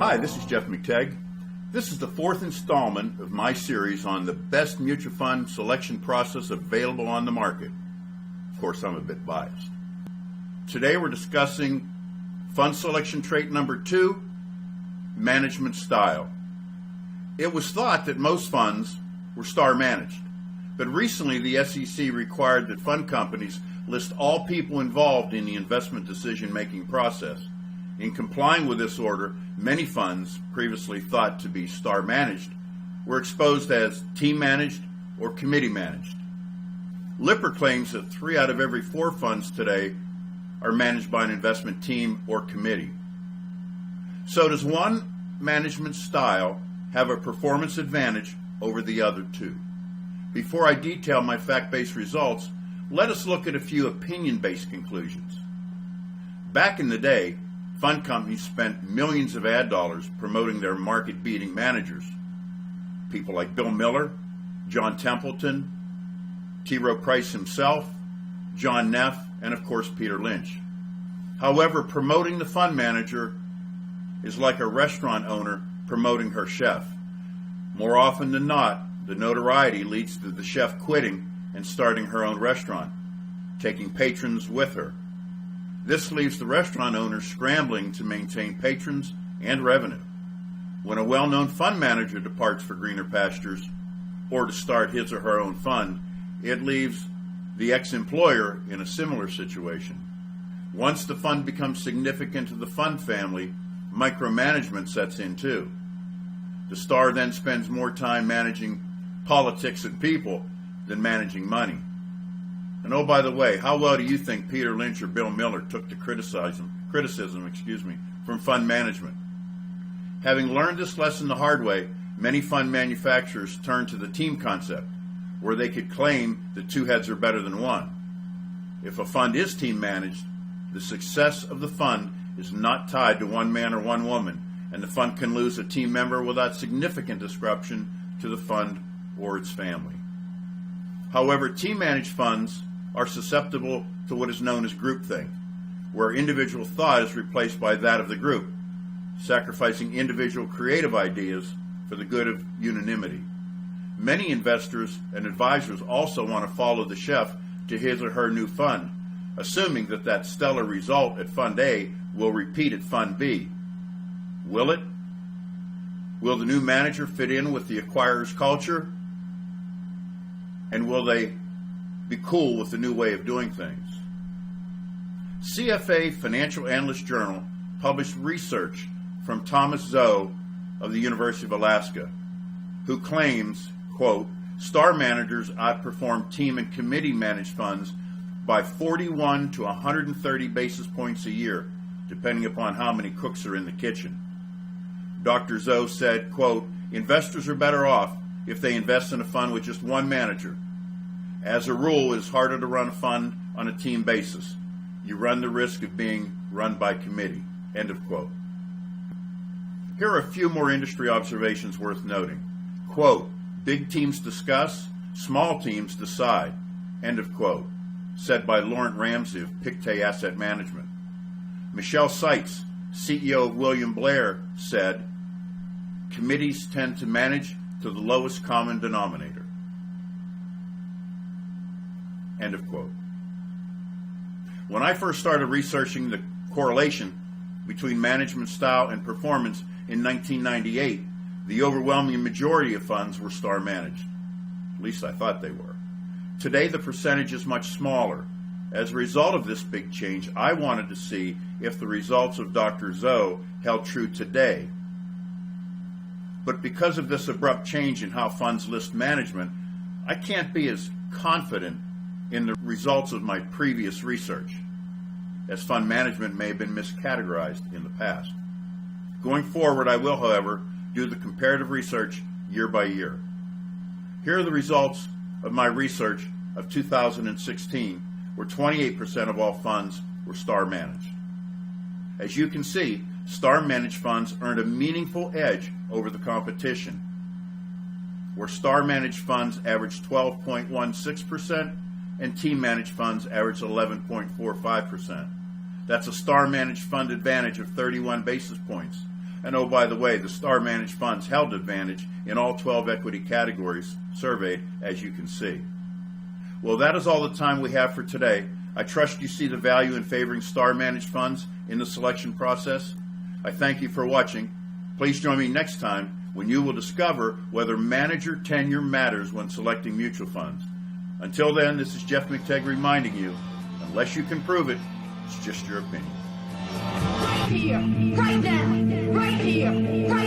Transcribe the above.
Hi, this is Jeff McTegg. This is the fourth installment of my series on the best mutual fund selection process available on the market. Of course, I'm a bit biased. Today we're discussing fund selection trait number 2, management style. It was thought that most funds were star managed, but recently the SEC required that fund companies list all people involved in the investment decision-making process. In complying with this order, many funds previously thought to be star managed were exposed as team managed or committee managed. Lipper claims that 3 out of every 4 funds today are managed by an investment team or committee. So does one management style have a performance advantage over the other 2? Before I detail my fact-based results, let us look at a few opinion-based conclusions. Back in the day, fund companies spent millions of ad dollars promoting their market-beating managers. People like Bill Miller, John Templeton, T. Rowe Price himself, John Neff, and of course Peter Lynch. However, promoting the fund manager is like a restaurant owner promoting her chef. More often than not, the notoriety leads to the chef quitting and starting her own restaurant, taking patrons with her. This leaves the restaurant owner scrambling to maintain patrons and revenue. When a well-known fund manager departs for greener pastures or to start his or her own fund, it leaves the ex-employer in a similar situation. Once the fund becomes significant to the fund family, micromanagement sets in too. The star then spends more time managing politics and people than managing money. And oh, by the way, how well do you think Peter Lynch or Bill Miller took to criticism from fund management? Having learned this lesson the hard way, many fund manufacturers turned to the team concept, where they could claim that 2 heads are better than 1. If a fund is team managed, the success of the fund is not tied to one man or one woman, and the fund can lose a team member without significant disruption to the fund or its family. However, team-managed funds are susceptible to what is known as groupthink, where individual thought is replaced by that of the group, sacrificing individual creative ideas for the good of unanimity. Many investors and advisors also want to follow the chef to his or her new fund, assuming that stellar result at Fund A will repeat at Fund B. Will it? Will the new manager fit in with the acquirer's culture? And will they be cool with the new way of doing things? CFA Financial Analyst Journal published research from Thomas Rowe of the University of Alaska, who claims, quote, star managers outperform team and committee managed funds by 41 to 130 basis points a year, depending upon how many cooks are in the kitchen. Dr. Rowe said, quote, investors are better off if they invest in a fund with just one manager. As a rule, it is harder to run a fund on a team basis. You run the risk of being run by committee. End of quote. Here are a few more industry observations worth noting. Quote, big teams discuss, small teams decide. End of quote. Said by Laurent Ramsey of Pictet Asset Management. Michelle Seitz, CEO of William Blair, said, committees tend to manage to the lowest common denominator. End of quote. When I first started researching the correlation between management style and performance in 1998, the overwhelming majority of funds were star managed. At least I thought they were. Today the percentage is much smaller. As a result of this big change, I wanted to see if the results of Dr. Rowe held true today. But because of this abrupt change in how funds list management, I can't be as confident in the results of my previous research, as fund management may have been miscategorized in the past. Going forward, I will, however, do the comparative research year by year. Here are the results of my research of 2016, where 28% of all funds were star managed. As you can see, star managed funds earned a meaningful edge over the competition, where star managed funds averaged 12.16% and team managed funds averaged 11.45%. That's a star managed fund advantage of 31 basis points. And oh, by the way, the star managed funds held advantage in all 12 equity categories surveyed, as you can see. Well, that is all the time we have for today. I trust you see the value in favoring star managed funds in the selection process. I thank you for watching. Please join me next time when you will discover whether manager tenure matters when selecting mutual funds. Until then, this is Jeff McTagg reminding you, unless you can prove it, it's just your opinion. Right here, right now, right here, right